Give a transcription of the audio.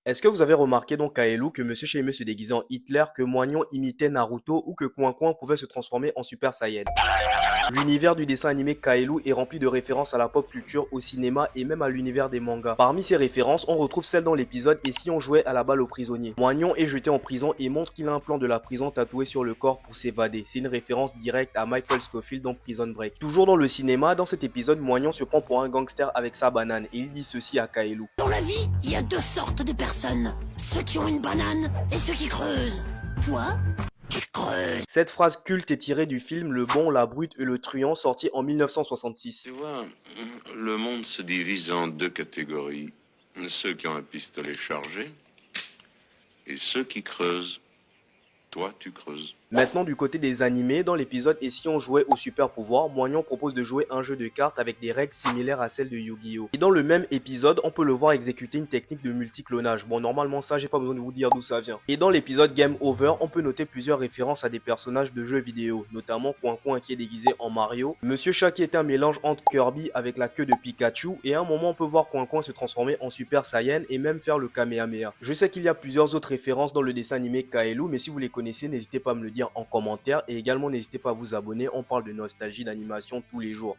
Est-ce que vous avez remarqué dans Kaelu que Monsieur Shéimer se déguisait en Hitler, que Moignon imitait Naruto ou que Coin Coin pouvait se transformer en Super Saiyan? L'univers du dessin animé Kaelu est rempli de références à la pop culture, au cinéma et même à l'univers des mangas. Parmi ces références, on retrouve celle dans l'épisode Et si on jouait à la balle aux prisonniers. Moignon est jeté en prison et montre qu'il a un plan de la prison tatoué sur le corps pour s'évader. C'est une référence directe à Michael Scofield dans Prison Break. Toujours dans le cinéma, dans cet épisode, Moignon se prend pour un gangster avec sa banane et il dit ceci à Kaelu. Dans la vie, il y a deux sortes de personnes. Ceux qui ont une banane et ceux qui creusent. Toi, tu creuses. Cette phrase culte est tirée du film Le Bon, la Brute et le Truand sorti en 1966. Tu vois, le monde se divise en deux catégories. Ceux qui ont un pistolet chargé et ceux qui creusent. Toi, tu creuses. Maintenant du côté des animés, dans l'épisode Et si on jouait au super pouvoir, Moignon propose de jouer un jeu de cartes avec des règles similaires à celles de Yu-Gi-Oh! Et dans le même épisode, on peut le voir exécuter une technique de multiclonage. Bon, normalement ça, j'ai pas besoin de vous dire d'où ça vient. Et dans l'épisode Game Over, on peut noter plusieurs références à des personnages de jeux vidéo, notamment Coin Coin qui est déguisé en Mario, Monsieur Chat qui est un mélange entre Kirby avec la queue de Pikachu, et à un moment on peut voir Coin Coin se transformer en Super Saiyan et même faire le Kamehameha. Je sais qu'il y a plusieurs autres références dans le dessin animé Kaelu, mais si vous les connaissez, n'hésitez pas à me le dire en commentaire et également n'hésitez pas à vous abonner, on parle de nostalgie d'animation tous les jours.